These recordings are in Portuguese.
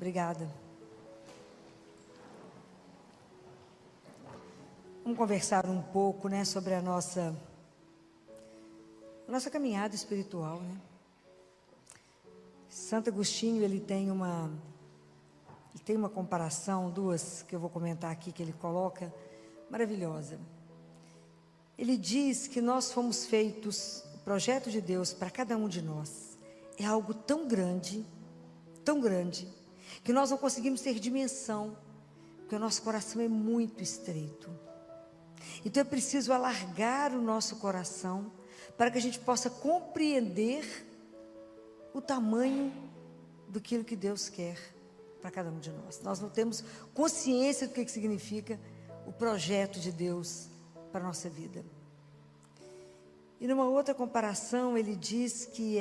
Obrigada. Vamos conversar um pouco, né, sobre a nossa caminhada espiritual, né? Santo Agostinho, ele tem uma comparação, duas que eu vou comentar aqui, que ele coloca, maravilhosa. Ele diz que nós fomos feitos, o projeto de Deus para cada um de nós é algo tão grande, que nós não conseguimos ter dimensão, porque o nosso coração é muito estreito. Então é preciso alargar o nosso coração para que a gente possa compreender o tamanho daquilo que Deus quer para cada um de nós. Nós não temos consciência do que significa o projeto de Deus para a nossa vida. E numa outra comparação ele diz que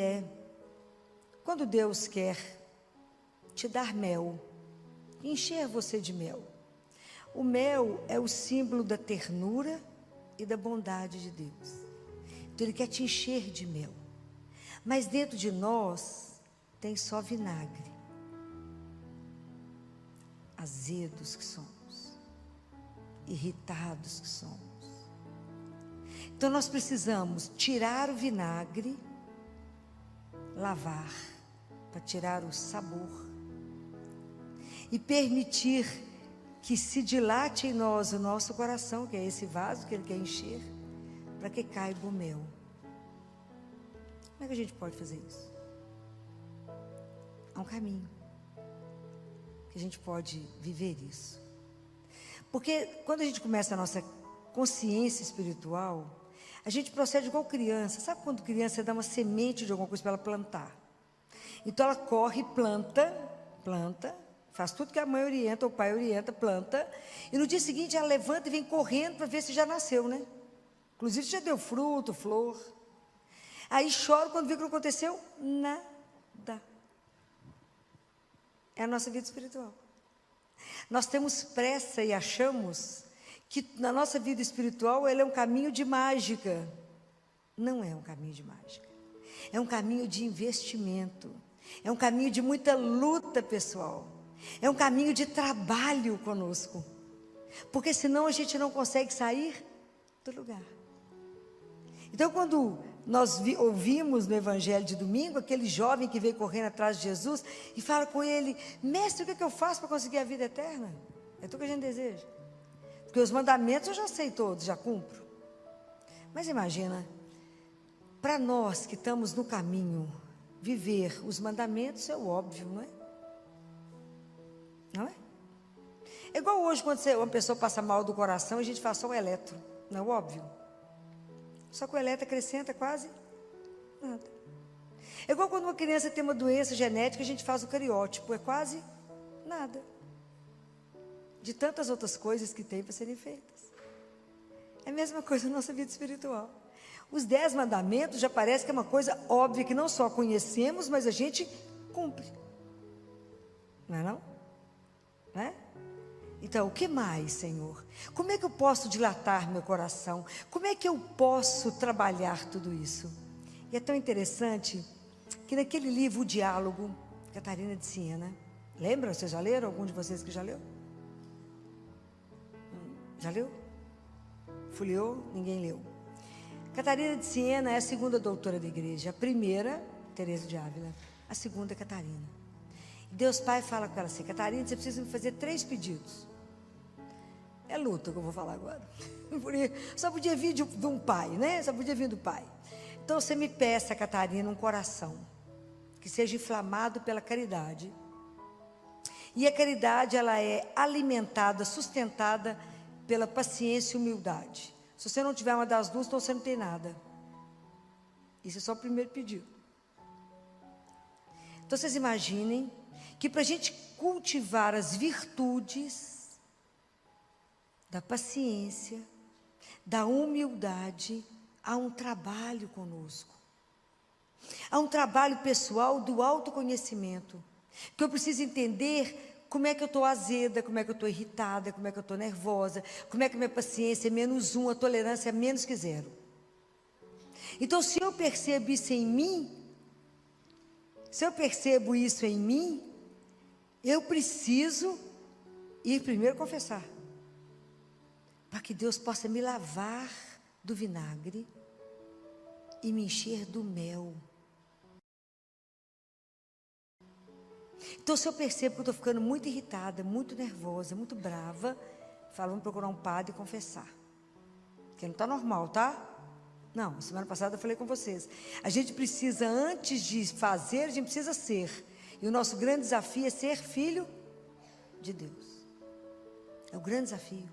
quando Deus quer te dar mel, encher você de mel. O mel é o símbolo da ternura e da bondade de Deus. Então Ele quer te encher de mel. Mas dentro de nós tem só vinagre. Azedos que somos. Irritados que somos. Então nós precisamos tirar o vinagre, lavar, para tirar o sabor. E permitir que se dilate em nós o nosso coração, que é esse vaso que Ele quer encher, para que caiba o mel. Como é que a gente pode fazer isso? Há um caminho que a gente pode viver isso. Porque quando a gente começa a nossa consciência espiritual, a gente procede igual criança. Sabe quando criança dá uma semente de alguma coisa para ela plantar? Então ela corre, planta, faz tudo que a mãe orienta, o pai orienta, planta, e no dia seguinte ela levanta e vem correndo para ver se já nasceu, né? Inclusive já deu fruto, flor. Aí chora quando vê que não aconteceu nada. É a nossa vida espiritual. Nós temos pressa e achamos que na nossa vida espiritual ela é um caminho de mágica. Não é um caminho de mágica. É um caminho de investimento. É um caminho de muita luta pessoal. É um caminho de trabalho conosco. Porque senão a gente não consegue sair do lugar. Então quando nós ouvimos no Evangelho de domingo, aquele jovem que veio correndo atrás de Jesus e fala com ele: mestre, o que eu faço para conseguir a vida eterna? É tudo que a gente deseja. Porque os mandamentos eu já sei todos, já cumpro. Mas imagina, para nós que estamos no caminho, viver os mandamentos é o óbvio, não é? Não é? É igual hoje, quando uma pessoa passa mal do coração, a gente faz só o eletro, não é o óbvio? Só que o eletro acrescenta quase nada. É igual quando uma criança tem uma doença genética, a gente faz o cariótipo, é quase nada. De tantas outras coisas que tem para serem feitas. É a mesma coisa na nossa vida espiritual. Os 10 mandamentos já parece que é uma coisa óbvia, que não só conhecemos, mas a gente cumpre. Não é não? Não é? Então, o que mais, Senhor? Como é que eu posso dilatar meu coração? Como é que eu posso trabalhar tudo isso? E é tão interessante que naquele livro, O Diálogo, Catarina de Siena, lembra? Vocês já leram? Algum de vocês que já leu? Já leu? Folheou? Ninguém leu. Catarina de Siena é a segunda doutora da igreja. A primeira, Teresa de Ávila. A segunda, Catarina. Deus Pai fala com ela assim: Catarina, você precisa me fazer 3 pedidos. É luta que eu vou falar agora. Só podia vir de um pai, né? Só podia vir do pai. Então você me peça, Catarina, um coração que seja inflamado pela caridade. E a caridade, ela é alimentada, sustentada pela paciência e humildade. Se você não tiver uma das duas, então você não tem nada. Isso é só o primeiro pedido. Então vocês imaginem que para a gente cultivar as virtudes da paciência, da humildade, há um trabalho conosco. Há um trabalho pessoal do autoconhecimento. Que eu preciso entender como é que eu estou azeda, como é que eu estou irritada, como é que eu estou nervosa, como é que a minha paciência é -1, a tolerância é menos que 0. Então, se eu percebo isso em mim, eu preciso ir primeiro confessar, para que Deus possa me lavar do vinagre e me encher do mel. Então, se eu percebo que eu estou ficando muito irritada, muito nervosa, muito brava, falo, vamos procurar um padre e confessar. Porque não está normal, tá? Não, semana passada eu falei com vocês. A gente precisa, antes de fazer, a gente precisa ser. E o nosso grande desafio é ser filho de Deus. É o grande desafio.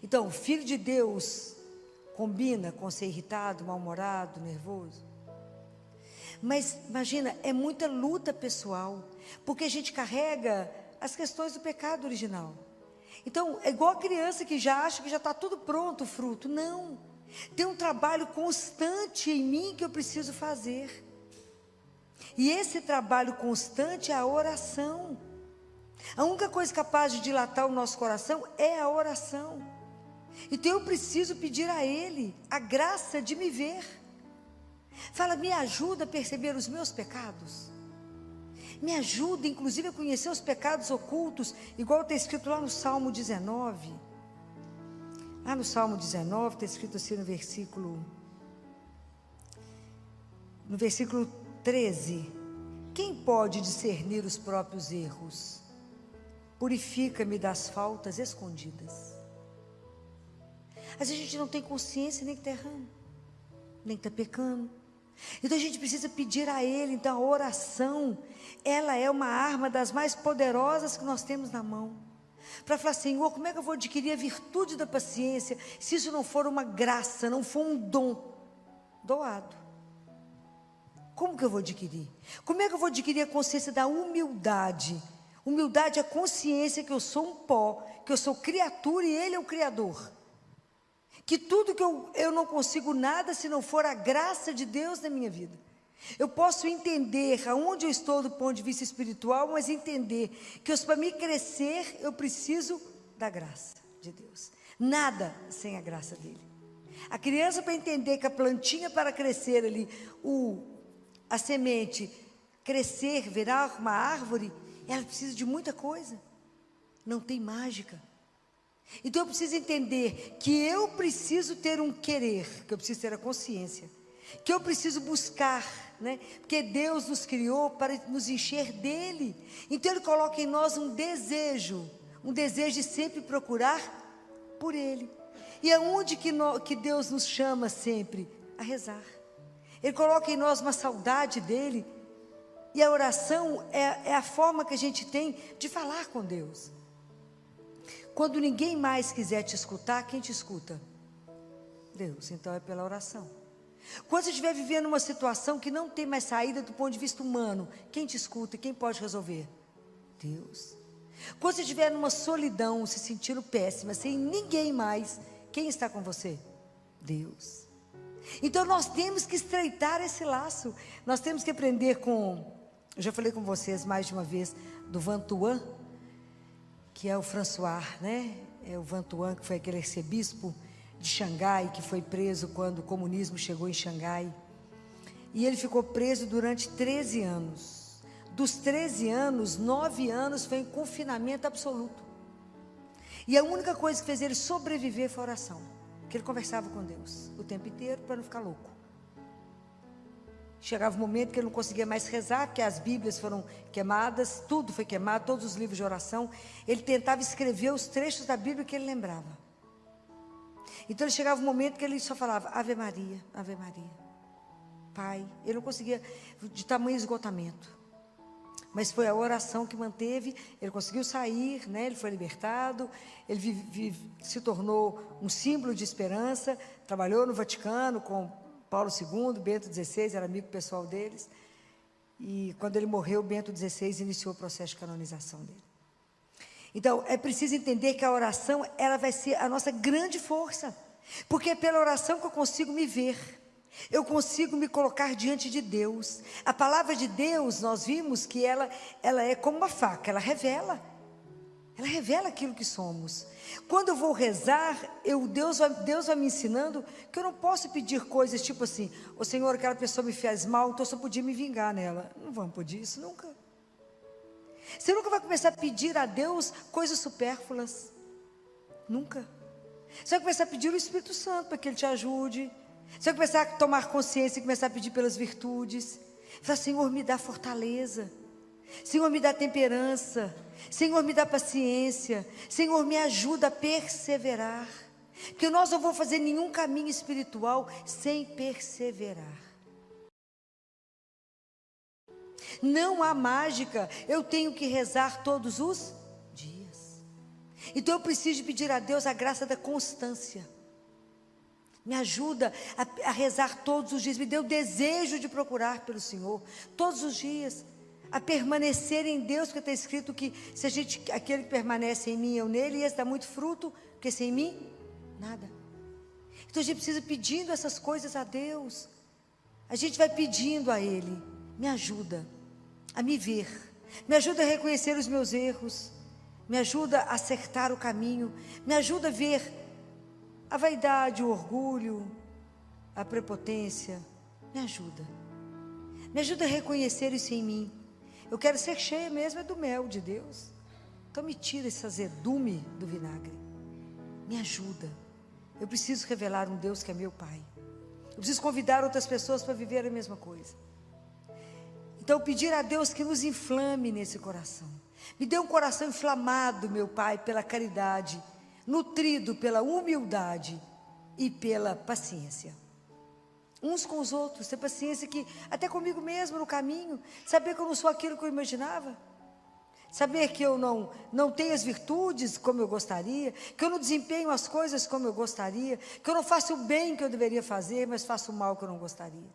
Então, filho de Deus combina com ser irritado, mal-humorado, nervoso. Mas, imagina, é muita luta pessoal, porque a gente carrega as questões do pecado original. Então, é igual a criança que já acha que já está tudo pronto o fruto. Não, tem um trabalho constante em mim que eu preciso fazer. E esse trabalho constante é a oração. A única coisa capaz de dilatar o nosso coração é a oração. Então eu preciso pedir a Ele a graça de me ver. Fala, me ajuda a perceber os meus pecados. Me ajuda, inclusive, a conhecer os pecados ocultos, igual está escrito lá no Salmo 19. Lá no Salmo 19, está escrito assim no versículo 13. Quem pode discernir os próprios erros? Purifica-me das faltas escondidas. Às vezes a gente não tem consciência nem que está errando, nem que está pecando. Então a gente precisa pedir a Ele. Então a oração, ela é uma arma das mais poderosas que nós temos na mão, para falar, Senhor, como é que eu vou adquirir a virtude da paciência, se isso não for uma graça, não for um dom doado? Como que eu vou adquirir? Como é que eu vou adquirir a consciência da humildade? Humildade é a consciência que eu sou um pó, que eu sou criatura e Ele é o Criador. Que tudo que eu não consigo nada se não for a graça de Deus na minha vida. Eu posso entender aonde eu estou do ponto de vista espiritual, mas entender que para mim crescer, eu preciso da graça de Deus. Nada sem a graça dEle. A criança, para entender que a plantinha, para crescer ali, a semente crescer, virar uma árvore, ela precisa de muita coisa. Não tem mágica. Então eu preciso entender que eu preciso ter um querer, que eu preciso ter a consciência, que eu preciso buscar, né? Porque Deus nos criou para nos encher dEle. Então Ele coloca em nós um desejo de sempre procurar por Ele. E aonde que Deus nos chama sempre? A rezar. Ele coloca em nós uma saudade dEle. E a oração é a forma que a gente tem de falar com Deus. Quando ninguém mais quiser te escutar, quem te escuta? Deus. Então é pela oração. Quando você estiver vivendo uma situação que não tem mais saída do ponto de vista humano, quem te escuta? Quem pode resolver? Deus. Quando você estiver numa solidão, se sentindo péssima, sem ninguém mais, quem está com você? Deus. Então nós temos que estreitar esse laço. Nós temos que aprender eu já falei com vocês mais de uma vez do Vantuan, que é o François, né? É o Vantuan, que foi aquele arcebispo de Xangai, que foi preso quando o comunismo chegou em Xangai. E ele ficou preso durante 13 anos. Dos 13 anos, 9 anos foi em confinamento absoluto. E a única coisa que fez ele sobreviver foi a oração. Que ele conversava com Deus o tempo inteiro para não ficar louco. Chegava um momento que ele não conseguia mais rezar, porque as Bíblias foram queimadas, tudo foi queimado, todos os livros de oração. Ele tentava escrever os trechos da Bíblia que ele lembrava. Então ele chegava um momento que ele só falava Ave Maria, Ave Maria. Pai, ele não conseguia, de tamanho esgotamento. Mas foi a oração que manteve, ele conseguiu sair, né? Ele foi libertado, ele se tornou um símbolo de esperança, trabalhou no Vaticano com Paulo II, Bento XVI, era amigo pessoal deles. E quando ele morreu, Bento XVI iniciou o processo de canonização dele. Então, é preciso entender que a oração, ela vai ser a nossa grande força. Porque é pela oração que eu consigo me ver. Eu consigo me colocar diante de Deus. A palavra de Deus, nós vimos que ela é como uma faca, ela revela. Ela revela aquilo que somos. Quando eu vou rezar, Deus vai me ensinando que eu não posso pedir coisas tipo assim, ô Senhor, aquela pessoa me fez mal, então eu só podia me vingar nela. Não vamos pedir isso nunca. Você nunca vai começar a pedir a Deus coisas supérfluas. Nunca. Você vai começar a pedir o Espírito Santo para que Ele te ajude. Você vai começar a tomar consciência e começar a pedir pelas virtudes. Fala, Senhor, me dá fortaleza. Senhor, me dá temperança. Senhor, me dá paciência. Senhor, me ajuda a perseverar. Porque nós não vamos fazer nenhum caminho espiritual sem perseverar. Não há mágica. Eu tenho que rezar todos os dias. Então eu preciso pedir a Deus a graça da constância. Me ajuda a rezar todos os dias. Me dê o desejo de procurar pelo Senhor todos os dias. A permanecer em Deus, porque está escrito que se aquele que permanece em mim e eu nele, esse dá muito fruto, porque sem mim, nada. Então a gente precisa pedindo essas coisas a Deus. A gente vai pedindo a Ele, me ajuda a me ver, me ajuda a reconhecer os meus erros, me ajuda a acertar o caminho, me ajuda a ver a vaidade, o orgulho, a prepotência, me ajuda a reconhecer isso em mim. Eu quero ser cheia mesmo do mel de Deus. Então me tira esse azedume do vinagre. Me ajuda. Eu preciso revelar um Deus que é meu Pai. Eu preciso convidar outras pessoas para viver a mesma coisa. Então pedir a Deus que nos inflame nesse coração. Me dê um coração inflamado, meu Pai, pela caridade, nutrido pela humildade e pela paciência. Uns com os outros, ter paciência que até comigo mesmo no caminho, saber que eu não sou aquilo que eu imaginava, saber que eu não tenho as virtudes como eu gostaria, que eu não desempenho as coisas como eu gostaria, que eu não faço o bem que eu deveria fazer, mas faço o mal que eu não gostaria.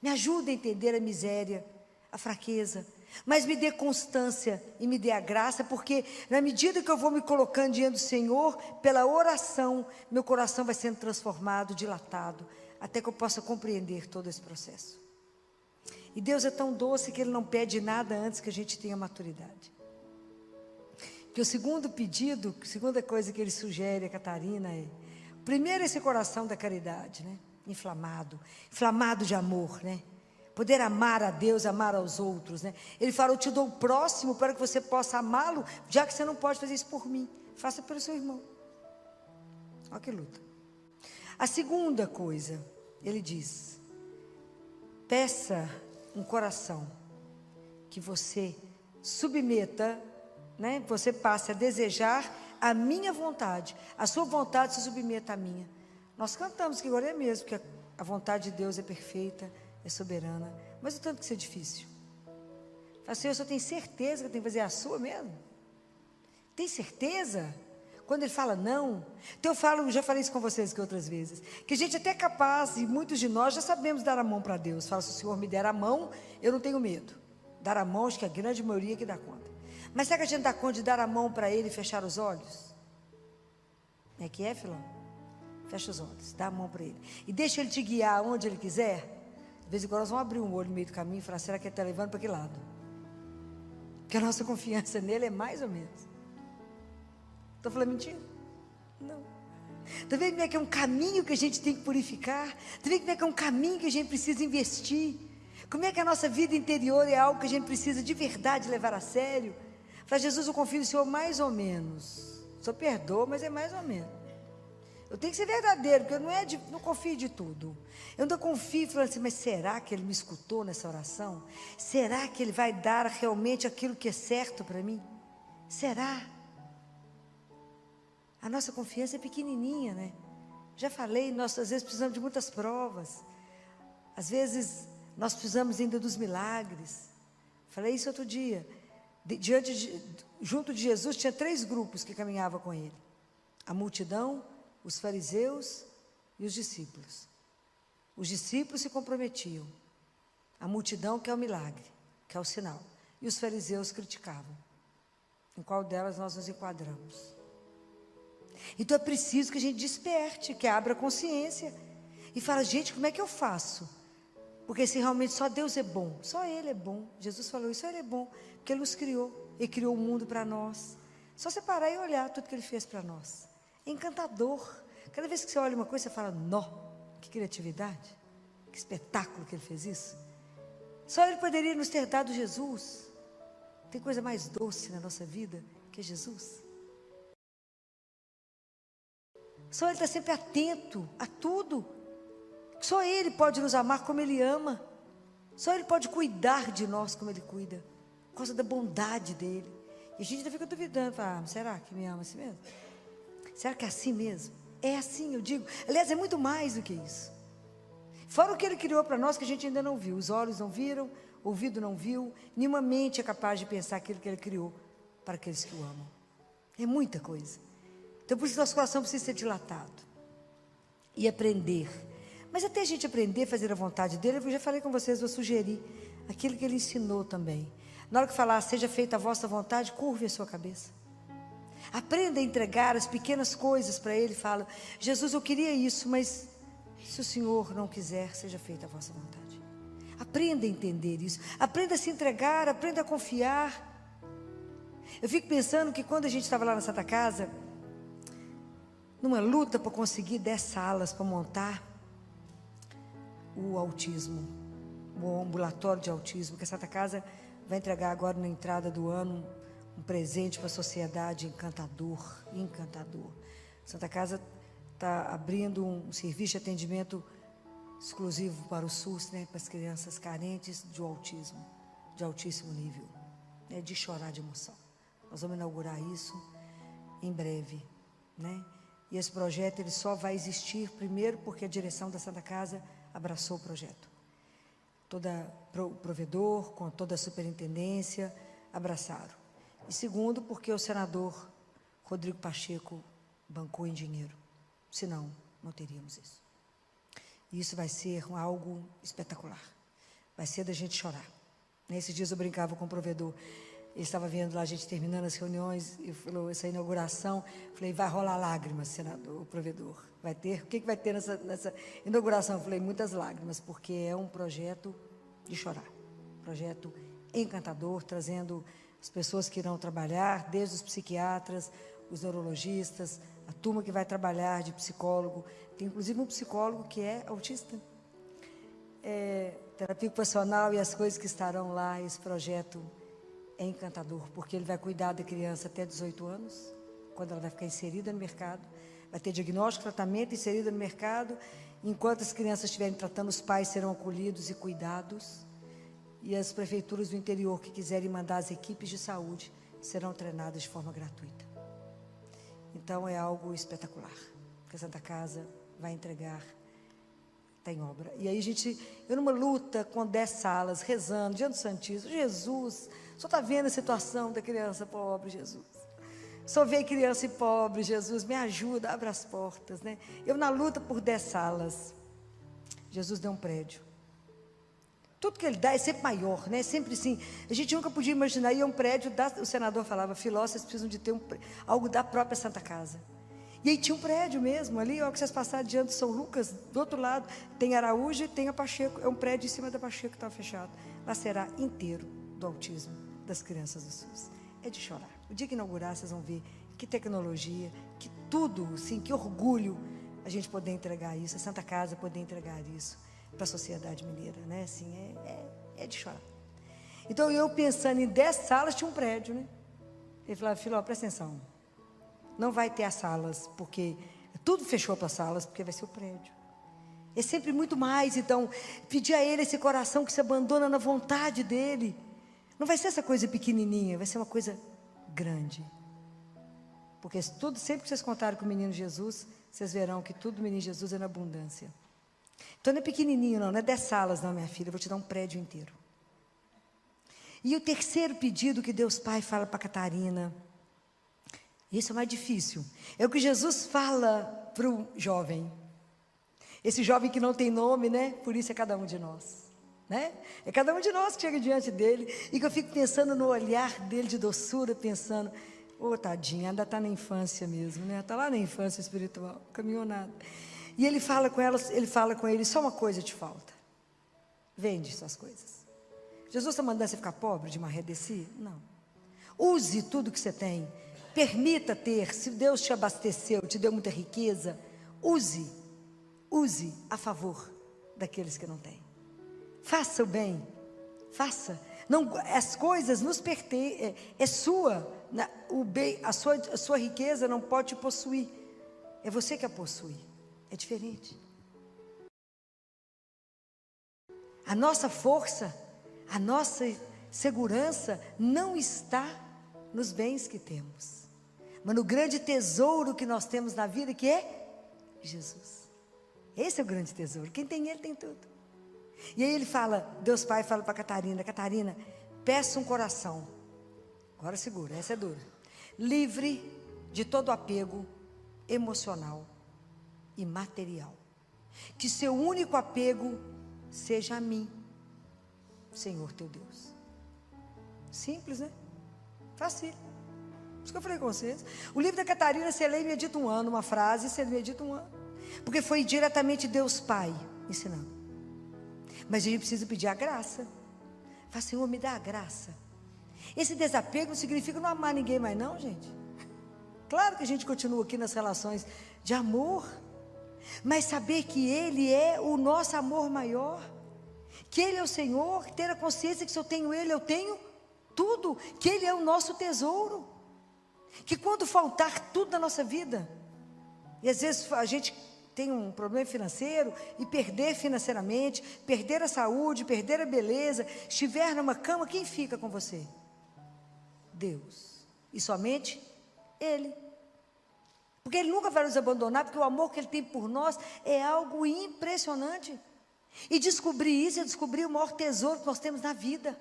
Me ajuda a entender a miséria, a fraqueza, mas me dê constância e me dê a graça, porque na medida que eu vou me colocando diante do Senhor, pela oração, meu coração vai sendo transformado, dilatado, até que eu possa compreender todo esse processo. E Deus é tão doce que Ele não pede nada antes que a gente tenha maturidade. Que o segundo pedido, a segunda coisa que Ele sugere a Catarina é, primeiro esse coração da caridade, né? Inflamado de amor, né? Poder amar a Deus, amar aos outros, né? Ele fala, eu te dou o próximo para que você possa amá-lo, já que você não pode fazer isso por mim, faça pelo seu irmão. Olha que luta. A segunda coisa, ele diz, peça um coração que você submeta, né? Você passe a desejar a minha vontade, a sua vontade se submeta à minha. Nós cantamos que agora é mesmo, que a vontade de Deus é perfeita, é soberana, mas o tanto que isso é difícil. Fala, Senhor, eu só tenho certeza que eu tenho que fazer a sua mesmo? Tem certeza? Quando Ele fala não, então eu já falei isso com vocês aqui outras vezes, que a gente até é capaz, e muitos de nós já sabemos dar a mão para Deus. Fala, se o Senhor me der a mão, eu não tenho medo. Dar a mão, acho que a grande maioria que dá conta. Mas será que a gente dá conta de dar a mão para Ele e fechar os olhos? É que é, filão? Fecha os olhos, dá a mão para Ele. E deixa Ele te guiar onde Ele quiser. De vez em quando nós vamos abrir um olho no meio do caminho e falar, será que Ele está levando para que lado? Porque a nossa confiança nele é mais ou menos. Estou falando mentira? Não. Está vendo como é que é um caminho que a gente tem que purificar? Está vendo como é que é um caminho que a gente precisa investir? Como é que a nossa vida interior é algo que a gente precisa de verdade levar a sério? Fala, Jesus, eu confio no Senhor mais ou menos. O Senhor perdoa, mas é mais ou menos. Eu tenho que ser verdadeiro, porque eu não confio de tudo. Eu não confio falando assim, mas será que Ele me escutou nessa oração? Será que Ele vai dar realmente aquilo que é certo para mim? Será? A nossa confiança é pequenininha, né? Já falei, nós às vezes precisamos de muitas provas. Às vezes nós precisamos ainda dos milagres. Falei isso outro dia. Junto de Jesus tinha 3 grupos que caminhavam com Ele. A multidão, os fariseus e os discípulos. Os discípulos se comprometiam. A multidão quer o milagre, quer o sinal. E os fariseus criticavam. Em qual delas nós nos enquadramos? Então é preciso que a gente desperte, que abra a consciência e fala, gente, como é que eu faço? Porque se realmente só Deus é bom, só Ele é bom. Jesus falou isso, só Ele é bom, porque Ele nos criou. Ele criou o mundo para nós. Só você parar e olhar tudo que Ele fez para nós. É encantador. Cada vez que você olha uma coisa, você fala, nó, que criatividade, que espetáculo que Ele fez isso. Só Ele poderia nos ter dado Jesus. Tem coisa mais doce na nossa vida que é Jesus? Só Ele está sempre atento a tudo. Só Ele pode nos amar como Ele ama. Só Ele pode cuidar de nós como Ele cuida, por causa da bondade dEle. E a gente ainda fica duvidando, fala, será que me ama assim mesmo? Será que é assim mesmo? É assim, eu digo. Aliás, é muito mais do que isso. Fora o que Ele criou para nós que a gente ainda não viu. Os olhos não viram, o ouvido não viu, nenhuma mente é capaz de pensar aquilo que Ele criou para aqueles que o amam. É muita coisa. Então, por isso, nosso coração precisa ser dilatado e aprender. Mas até a gente aprender a fazer a vontade dEle, eu já falei com vocês, vou sugerir aquilo que Ele ensinou também. Na hora que falar, seja feita a vossa vontade, curve a sua cabeça. Aprenda a entregar as pequenas coisas para Ele. Fala, Jesus, eu queria isso, mas se o Senhor não quiser, seja feita a vossa vontade. Aprenda a entender isso. Aprenda a se entregar, aprenda a confiar. Eu fico pensando que quando a gente estava lá na Santa Casa, numa luta para conseguir 10 salas para montar o autismo, o ambulatório de autismo, que a Santa Casa vai entregar agora na entrada do ano um presente para a sociedade encantador. Santa Casa está abrindo um serviço de atendimento exclusivo para o SUS, né, para as crianças carentes de autismo, de altíssimo nível, né, de chorar de emoção. Nós vamos inaugurar isso em breve, né? E esse projeto ele só vai existir, primeiro, porque a direção da Santa Casa abraçou o projeto. O provedor, com toda a superintendência, abraçaram. E segundo, porque o senador Rodrigo Pacheco bancou em dinheiro. Senão, não teríamos isso. E isso vai ser algo espetacular. Vai ser da gente chorar. Nesses dias eu brincava com o provedor. Ele estava vendo lá a gente terminando as reuniões e falou, essa inauguração, falei, vai rolar lágrimas, senador, o provedor. Vai ter, o que vai ter nessa inauguração? Eu falei, muitas lágrimas, porque é um projeto de chorar. Projeto encantador, trazendo as pessoas que irão trabalhar, desde os psiquiatras, os neurologistas, a turma que vai trabalhar de psicólogo. Tem inclusive um psicólogo que é autista. Terapia ocupacional e as coisas que estarão lá, esse projeto é encantador, porque ele vai cuidar da criança até 18 anos, quando ela vai ficar inserida no mercado, vai ter diagnóstico, tratamento, inserida no mercado, enquanto as crianças estiverem tratando, os pais serão acolhidos e cuidados, e as prefeituras do interior que quiserem mandar as equipes de saúde, serão treinadas de forma gratuita. Então é algo espetacular, que a Santa Casa vai entregar, está em obra. E aí eu numa luta com 10 salas, rezando, diante do Santíssimo, Jesus, só está vendo a situação da criança pobre, Jesus. Só vê criança pobre, Jesus, me ajuda, abre as portas, né? Eu na luta por 10 salas, Jesus deu um prédio. Tudo que Ele dá é sempre maior, né? Sempre assim. A gente nunca podia imaginar, ia um prédio, o senador falava, filó, vocês precisam de ter algo da própria Santa Casa. E aí tinha um prédio mesmo, ali, ó, que vocês passaram diante de São Lucas, do outro lado, tem Araújo e tem a Pacheco, é um prédio em cima da Pacheco que estava fechado. Lá será inteiro do autismo das crianças do SUS. É de chorar. O dia que inaugurar, vocês vão ver que tecnologia, que tudo, assim, que orgulho a gente poder entregar isso, a Santa Casa poder entregar isso para a sociedade mineira, né? Assim, é de chorar. Então, eu pensando em 10 salas, tinha um prédio, né? Ele falava, filho, presta atenção, não vai ter as salas, porque tudo fechou para as salas, porque vai ser o prédio. É sempre muito mais, então, pedir a Ele esse coração que se abandona na vontade dEle. Não vai ser essa coisa pequenininha, vai ser uma coisa grande. Porque tudo, sempre que vocês contarem com o menino Jesus, vocês verão que tudo do menino Jesus é na abundância. Então não é pequenininho não é 10 salas não, minha filha, eu vou te dar um prédio inteiro. E o terceiro pedido que Deus Pai fala para Catarina, esse é o mais difícil, é o que Jesus fala para o jovem. Esse jovem que não tem nome, né? Por isso é cada um de nós. Né? É cada um de nós que chega diante dele e que eu fico pensando no olhar dele de doçura, pensando, tadinha, ainda está na infância mesmo, né? Está lá na infância espiritual, caminhou nada. E ele fala com ele, só uma coisa te falta, vende suas coisas. Jesus está mandando você ficar pobre de maré descer? Não. Use tudo que você tem, permita ter, se Deus te abasteceu, te deu muita riqueza, use a favor daqueles que não têm. Faça o bem, faça, Não, as coisas nos pertencem, é sua, o bem, a sua riqueza não pode te possuir. É você que a possui. É diferente. A nossa força, a nossa segurança não está nos bens que temos, mas no grande tesouro que nós temos na vida, que é Jesus. Esse é o grande tesouro. Quem tem Ele tem tudo. E aí ele fala, Deus Pai fala para Catarina: Catarina, peça um coração. Agora segura, essa é dura. Livre de todo apego emocional e material. Que seu único apego seja a mim, Senhor teu Deus. Simples, né? Fácil. Por isso que eu falei com vocês. O livro da Catarina, você lê e medita um ano, uma frase, você medita um ano. Porque foi diretamente Deus Pai ensinando. Mas a gente precisa pedir a graça. Fala, Senhor, me dá a graça. Esse desapego não significa não amar ninguém mais não, gente. Claro que a gente continua aqui nas relações de amor, mas saber que Ele é o nosso amor maior, que Ele é o Senhor, ter a consciência que se eu tenho Ele, eu tenho tudo, que Ele é o nosso tesouro, que quando faltar tudo na nossa vida, e às vezes a gente tem um problema financeiro e perder financeiramente, perder a saúde, perder a beleza, estiver numa cama, quem fica com você? Deus, e somente Ele. Porque Ele nunca vai nos abandonar, porque o amor que Ele tem por nós é algo impressionante. E descobrir isso é descobrir o maior tesouro que nós temos na vida.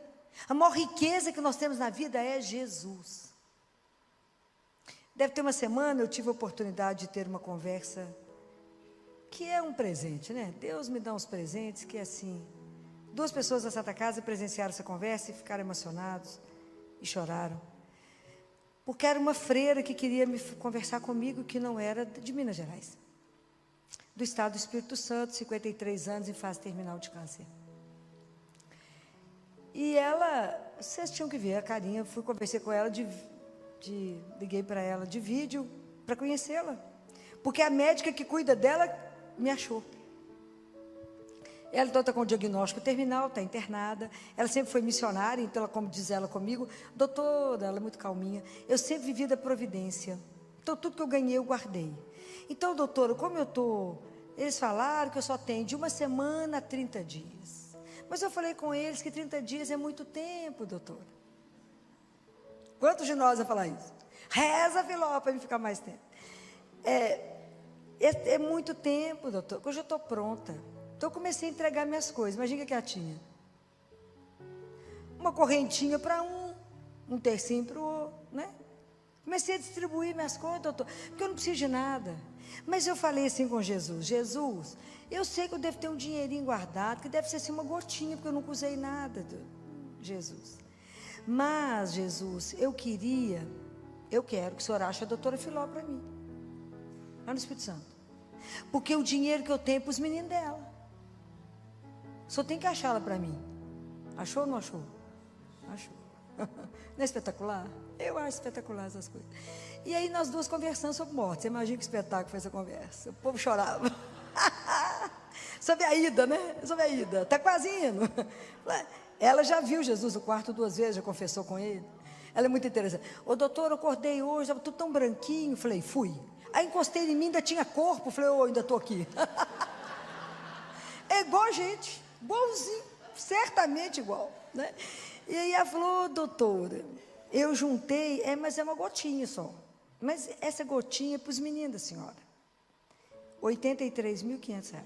A maior riqueza que nós temos na vida é Jesus. Deve ter uma semana eu tive a oportunidade de ter uma conversa, que é um presente, né? Deus me dá uns presentes que é assim. 2 pessoas da Santa Casa presenciaram essa conversa e ficaram emocionados e choraram. Porque era uma freira que queria conversar comigo, que não era de Minas Gerais, do estado do Espírito Santo, 53 anos, em fase terminal de câncer. E ela, vocês tinham que ver a carinha, eu fui conversar com ela, liguei para ela de vídeo, para conhecê-la. Porque a médica que cuida dela me achou. Ela então está com o diagnóstico terminal, está internada. Ela sempre foi missionária, então, como diz ela comigo, doutora, ela é muito calminha, eu sempre vivi da providência. Então, tudo que eu ganhei, eu guardei. Então, doutora, como eu estou... Eles falaram que eu só tenho de 1 semana a 30 dias. Mas eu falei com eles que 30 dias é muito tempo, doutora. Quantos de nós vão falar isso? Reza, Filó, para me ficar mais tempo. É muito tempo, doutor, porque eu já estou pronta. Então eu comecei a entregar minhas coisas. Imagina o que ela tinha. Uma correntinha para um tercinho para o outro, né? Comecei a distribuir minhas coisas, doutor, porque eu não preciso de nada. Mas eu falei assim com Jesus: Jesus, eu sei que eu devo ter um dinheirinho guardado, que deve ser assim uma gotinha, porque eu nunca usei nada, Jesus. Mas, Jesus, eu quero que o senhor ache a doutora Filó para mim, lá no Espírito Santo. Porque o dinheiro que eu tenho é para os meninos dela. Só tem que achá-la para mim. Achou ou não achou? Achou. Não é espetacular? Eu acho espetacular essas coisas. E aí nós duas conversando sobre morte. Você imagina que espetáculo foi essa conversa. O povo chorava. Sobre a ida, né? Sobre a ida. Está quase indo. Ela já viu Jesus no quarto 2 vezes, já confessou com ele. Ela é muito interessante. Ô doutor, eu acordei hoje, estava tudo tão branquinho. Falei, fui. Aí encostei em mim, ainda tinha corpo. Falei, ainda estou aqui. É igual a gente, igualzinho, certamente igual, né? E aí ela falou, doutora, eu juntei, mas é uma gotinha só. Mas essa gotinha é para os meninos da senhora. R$ 83.500.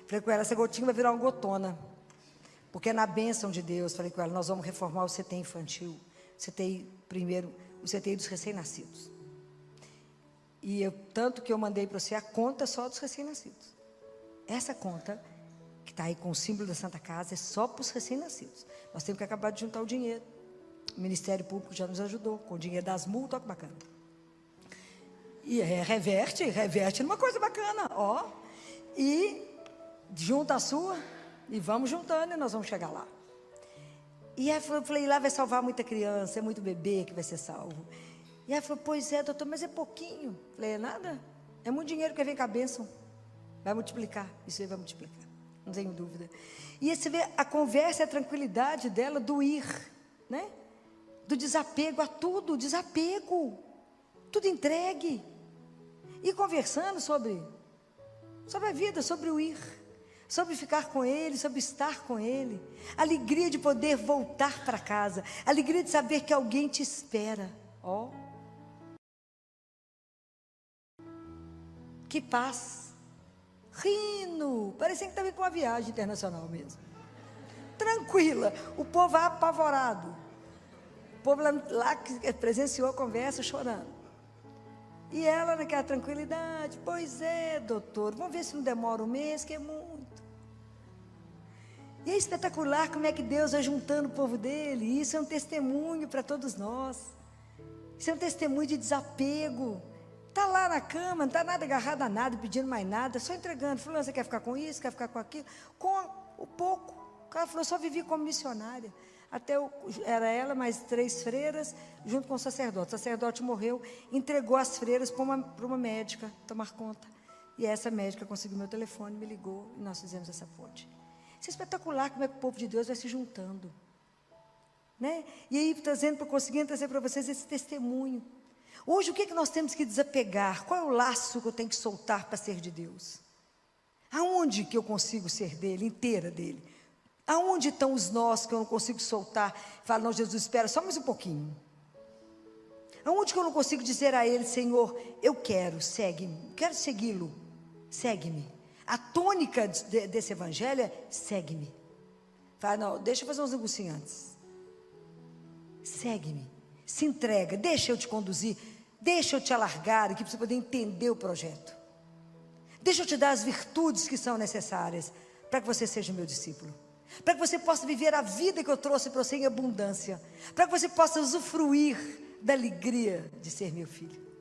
Falei com ela, essa gotinha vai virar uma gotona. Porque é na bênção de Deus. Falei com ela, nós vamos reformar o CT infantil. O CTI dos recém-nascidos. E tanto que eu mandei para você a conta só dos recém-nascidos. Essa conta, que está aí com o símbolo da Santa Casa, é só para os recém-nascidos. Nós temos que acabar de juntar o dinheiro. O Ministério Público já nos ajudou, com o dinheiro das multas, olha que bacana. E reverte numa coisa bacana, ó. E junta a sua, e vamos juntando, e nós vamos chegar lá. E aí eu falei, lá vai salvar muita criança, é muito bebê que vai ser salvo. E ela falou, pois é, doutor, mas é pouquinho. Falei, é nada, é muito dinheiro que vem com a bênção. Vai multiplicar, isso aí vai multiplicar. não tenho dúvida. E você vê a conversa e a tranquilidade dela do ir, né? Do desapego a tudo, desapego, tudo entregue. E conversando sobre a vida, sobre o ir, sobre ficar com Ele, sobre estar com Ele. Alegria de poder voltar para casa, alegria de saber que alguém te espera. Ó, que paz, rindo, parecia que estava indo para uma viagem internacional mesmo. Tranquila, o povo apavorado. O povo lá que presenciou a conversa chorando. E ela naquela tranquilidade, pois é, doutor, vamos ver se não demora um mês, que é muito. E é espetacular como é que Deus vai juntando o povo dele. E isso é um testemunho para todos nós. Isso é um testemunho de desapego. Está lá na cama, não está nada agarrado a nada, pedindo mais nada, só entregando. Falou, você quer ficar com isso, quer ficar com aquilo? Com o pouco. O cara falou, só vivi como missionária. Era ela, mais 3 freiras, junto com o sacerdote. O sacerdote morreu, entregou as freiras para uma médica tomar conta. E essa médica conseguiu meu telefone, me ligou, e nós fizemos essa ponte. Isso é espetacular, como é que o povo de Deus vai se juntando. Né? E aí, conseguindo trazer para vocês esse testemunho. Hoje, o que nós temos que desapegar? Qual é o laço que eu tenho que soltar para ser de Deus? Aonde que eu consigo ser dele, inteira dele? Aonde estão os nós que eu não consigo soltar? Fala, não, Jesus, espera só mais um pouquinho. Aonde que eu não consigo dizer a Ele, Senhor, eu quero, segue-me, quero segui-lo, segue-me. A tônica desse evangelho é, segue-me. Fala, não, deixa eu fazer uns negocinhos antes. Segue-me, se entrega, deixa eu te conduzir, deixa eu te alargar aqui para você poder entender o projeto. Deixa eu te dar as virtudes que são necessárias para que você seja meu discípulo. Para que você possa viver a vida que eu trouxe para você em abundância, para que você possa usufruir da alegria de ser meu filho.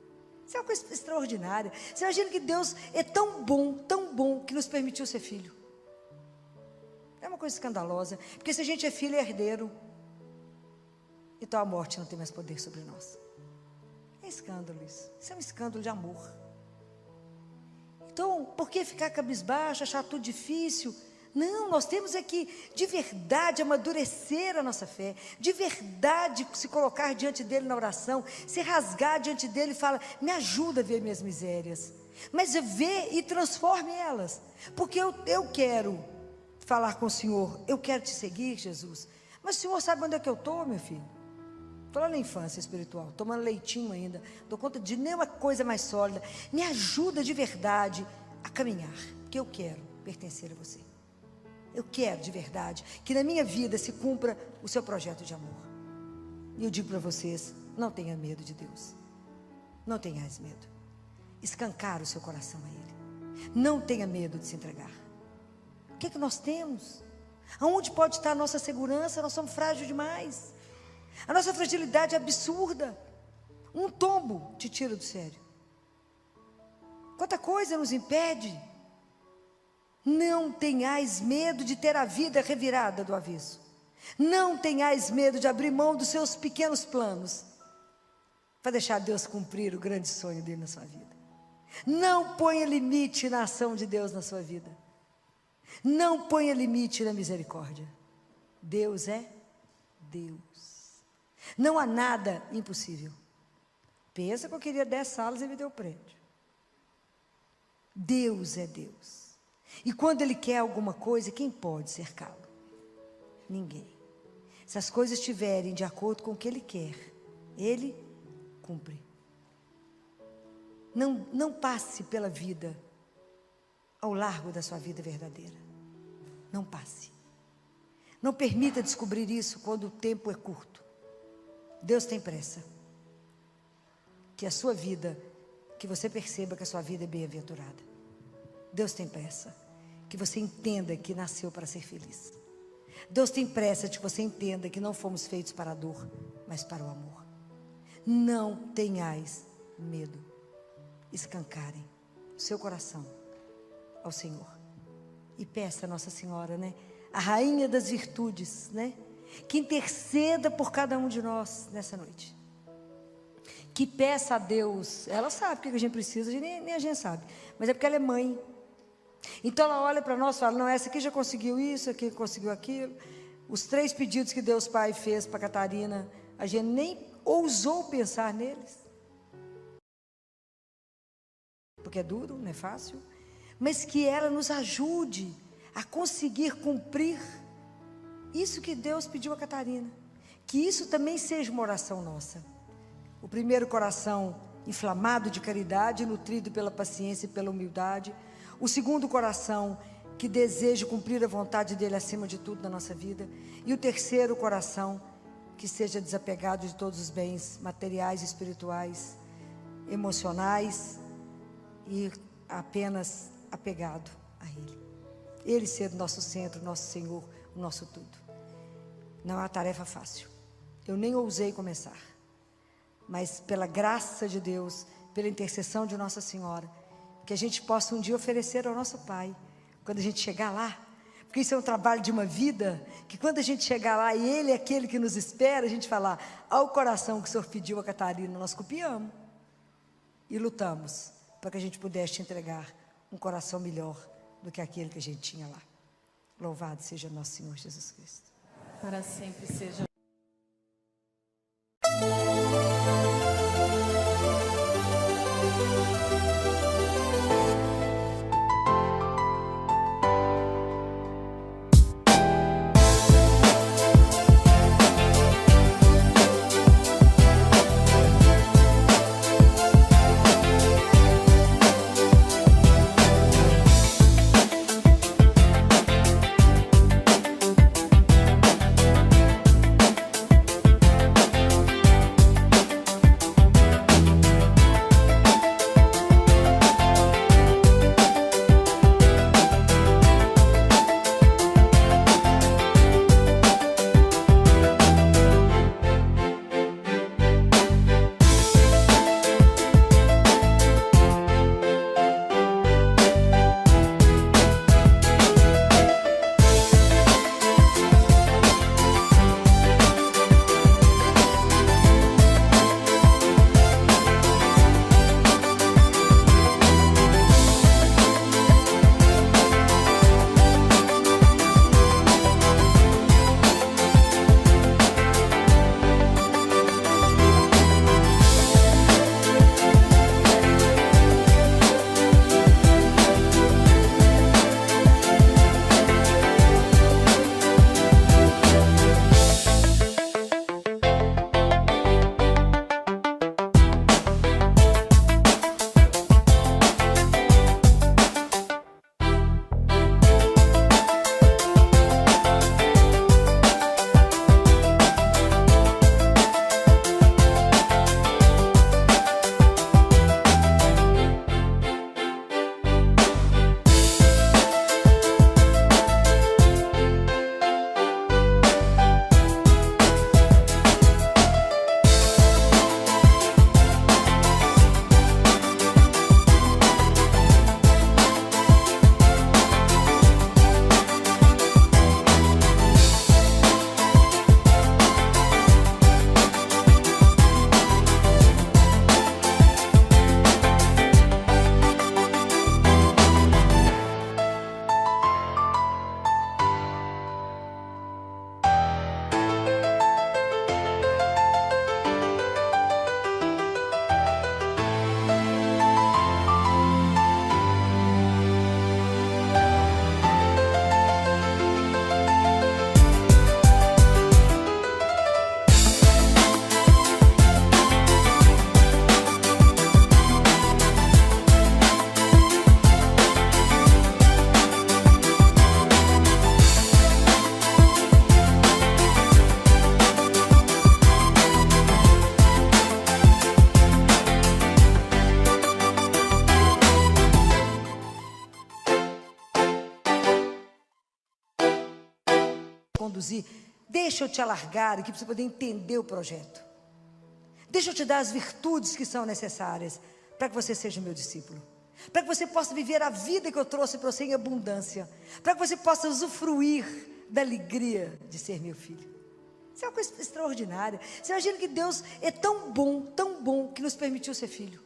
Isso é uma coisa extraordinária. Você imagina que Deus é tão bom, que nos permitiu ser filho. É uma coisa escandalosa, porque se a gente é filho, é herdeiro, então a morte não tem mais poder sobre nós. É escândalo isso. Isso é um escândalo de amor. Então, por que ficar cabisbaixo, achar tudo difícil? Não, nós temos é que, de verdade, amadurecer a nossa fé, de verdade, se colocar diante dele na oração, se rasgar diante dele e falar, me ajuda a ver minhas misérias, mas vê e transforme elas, porque eu quero falar com o Senhor, eu quero te seguir, Jesus, mas o Senhor sabe onde é que eu estou, meu filho? Estou lá na infância espiritual, tomando leitinho ainda, dou conta de nenhuma coisa mais sólida, me ajuda de verdade a caminhar, porque eu quero pertencer a você. Eu quero de verdade que na minha vida se cumpra o seu projeto de amor. E eu digo para vocês, não tenha medo de Deus. Não tenhais medo. Escancar o seu coração a Ele. Não tenha medo de se entregar. O que é que nós temos? Aonde pode estar a nossa segurança? Nós somos frágeis demais. A nossa fragilidade é absurda. Um tombo te tira do sério. Quanta coisa nos impede. Não tenhais medo de ter a vida revirada do avesso. Não tenhais medo de abrir mão dos seus pequenos planos para deixar Deus cumprir o grande sonho dele na sua vida. Não ponha limite na ação de Deus na sua vida. Não ponha limite na misericórdia. Deus é Deus. Não há nada impossível. Pensa que eu queria 10 salas e me deu o prédio. Deus é Deus. E quando Ele quer alguma coisa, quem pode cercá-lo? Ninguém. Se as coisas estiverem de acordo com o que Ele quer, Ele cumpre. Não passe pela vida ao largo da sua vida verdadeira. Não passe. Não permita descobrir isso quando o tempo é curto. Deus tem pressa. Que a sua vida, que você perceba que a sua vida é bem-aventurada. Deus tem pressa. Que você entenda que nasceu para ser feliz. Deus tem pressa de que você entenda que não fomos feitos para a dor, mas para o amor. Não tenhais medo. Escancarem o seu coração ao Senhor. E peça a Nossa Senhora, né? A rainha das virtudes, né? Que interceda por cada um de nós nessa noite. Que peça a Deus. Ela sabe o que a gente precisa, nem a gente sabe. Mas é porque ela é mãe. Então ela olha para nós e fala, não, essa aqui já conseguiu isso, aqui conseguiu aquilo. Os 3 pedidos que Deus Pai fez para Catarina, a gente nem ousou pensar neles. Porque é duro, não é fácil. Mas que ela nos ajude a conseguir cumprir isso que Deus pediu a Catarina. Que isso também seja uma oração nossa. O primeiro, coração inflamado de caridade, nutrido pela paciência e pela humildade. O segundo, coração que deseja cumprir a vontade dele acima de tudo na nossa vida. E o terceiro, coração que seja desapegado de todos os bens materiais, espirituais, emocionais e apenas apegado a Ele. Ele ser o nosso centro, o nosso Senhor, o nosso tudo. Não é uma tarefa fácil. Eu nem ousei começar. Mas pela graça de Deus, pela intercessão de Nossa Senhora, que a gente possa um dia oferecer ao nosso Pai, quando a gente chegar lá, porque isso é um trabalho de uma vida, que quando a gente chegar lá e Ele é aquele que nos espera, a gente falar, ao coração que o Senhor pediu a Catarina, nós copiamos e lutamos, para que a gente pudesse te entregar um coração melhor do que aquele que a gente tinha lá. Louvado seja nosso Senhor Jesus Cristo. Para sempre seja. Conduzir, deixa eu te alargar aqui para você poder entender o projeto. Deixa eu te dar as virtudes que são necessárias para que você seja meu discípulo, para que você possa viver a vida que eu trouxe para você em abundância, para que você possa usufruir da alegria de ser meu filho. Isso é uma coisa extraordinária. Você imagina que Deus é tão bom, que nos permitiu ser filho.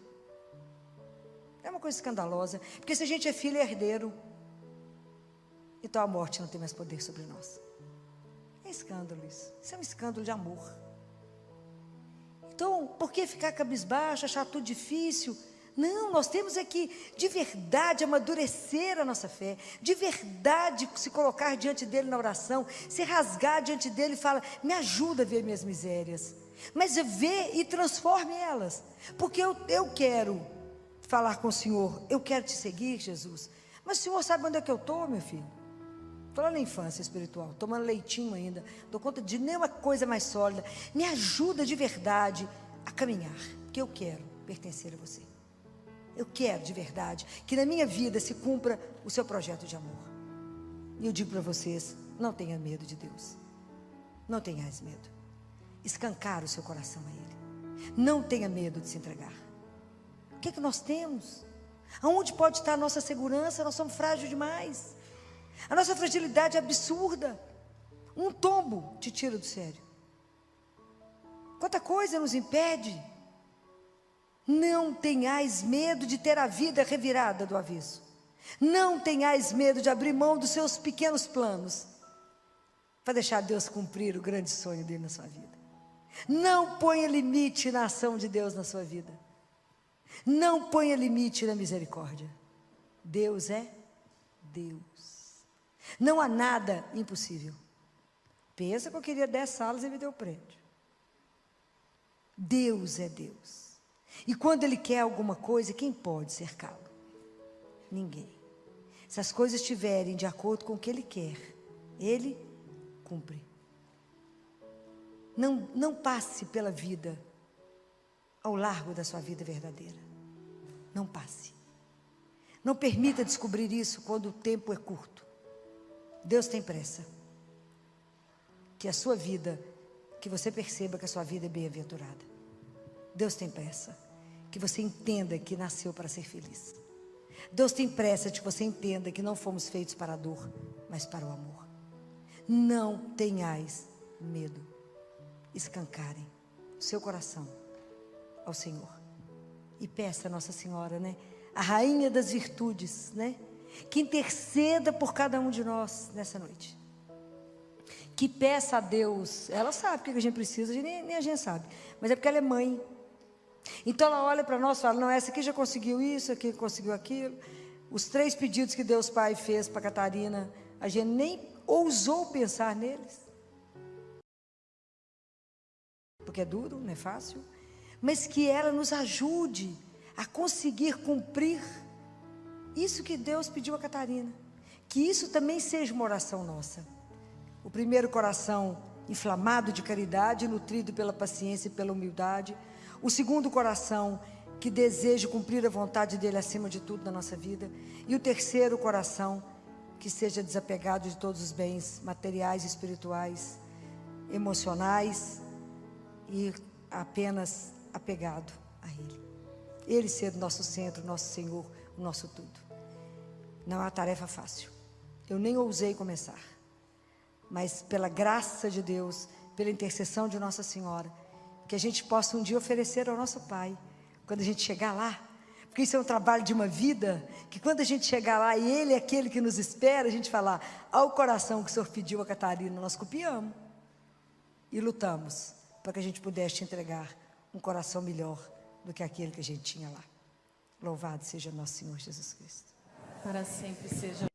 É uma coisa escandalosa, porque se a gente é filho, é herdeiro. então a morte não tem mais poder sobre nós. É escândalo isso. Isso é um escândalo de amor. Então, por que ficar cabisbaixo, achar tudo difícil? Não, nós temos é que, de verdade, amadurecer a nossa fé, de verdade se colocar diante dele na oração, se rasgar diante dele e falar, me ajuda a ver minhas misérias, mas vê e transforme elas, porque eu quero falar com o Senhor, eu quero te seguir, Jesus, mas o Senhor sabe onde é que eu estou, meu filho? Estou lá na infância espiritual, tomando leitinho ainda, dou conta de nenhuma coisa mais sólida, me ajuda de verdade a caminhar, porque eu quero pertencer a você. Eu quero de verdade que na minha vida se cumpra o seu projeto de amor. E eu digo para vocês, não tenha medo de Deus. Não tenhais medo. Escancar o seu coração a Ele. Não tenha medo de se entregar. O que é que nós temos? Aonde pode estar a nossa segurança? Nós somos frágeis demais. A nossa fragilidade é absurda. Um tombo te tira do sério. Quanta coisa nos impede. Não tenhais medo de ter a vida revirada do avesso. Não tenhais medo de abrir mão dos seus pequenos planos para deixar Deus cumprir o grande sonho dele na sua vida. Não ponha limite na ação de Deus na sua vida. Não ponha limite na misericórdia. Deus é Deus. Não há nada impossível. Pensa que eu queria 10 salas e me deu o prédio. Deus é Deus. E quando Ele quer alguma coisa, quem pode cercá-lo? Ninguém. Se as coisas estiverem de acordo com o que Ele quer, Ele cumpre. Não passe pela vida ao largo da sua vida verdadeira. Não passe. Não permita descobrir isso quando o tempo é curto. Deus tem pressa. Que a sua vida, que você perceba que a sua vida é bem-aventurada. Deus tem pressa. Que você entenda que nasceu para ser feliz. Deus tem pressa de que você entenda que não fomos feitos para a dor, mas para o amor. Não tenhais medo. Escancarem o seu coração ao Senhor. E peça a Nossa Senhora, né? A Rainha das Virtudes, né? Que interceda por cada um de nós nessa noite. Que peça a Deus. Ela sabe o que a gente precisa, nem a gente sabe. Mas é porque ela é mãe. Então ela olha para nós e fala, não, essa aqui já conseguiu isso, aqui conseguiu aquilo. Os 3 pedidos que Deus Pai fez para Catarina, a gente nem ousou pensar neles. Porque é duro, não é fácil. Mas que ela nos ajude a conseguir cumprir isso que Deus pediu a Catarina. Que isso também seja uma oração nossa. O primeiro coração inflamado de caridade, nutrido pela paciência e pela humildade. O segundo coração que deseja cumprir a vontade dele acima de tudo na nossa vida. E o terceiro coração que seja desapegado de todos os bens materiais, espirituais, emocionais e apenas apegado a Ele. Ele ser o nosso centro, o nosso Senhor, o nosso tudo. Não é uma tarefa fácil. Eu nem ousei começar. Mas pela graça de Deus, pela intercessão de Nossa Senhora, que a gente possa um dia oferecer ao nosso Pai, quando a gente chegar lá, porque isso é um trabalho de uma vida, que quando a gente chegar lá e Ele é aquele que nos espera, a gente falar, ao coração que o Senhor pediu a Catarina, nós copiamos e lutamos, para que a gente pudesse te entregar um coração melhor do que aquele que a gente tinha lá. Louvado seja nosso Senhor Jesus Cristo. Para sempre seja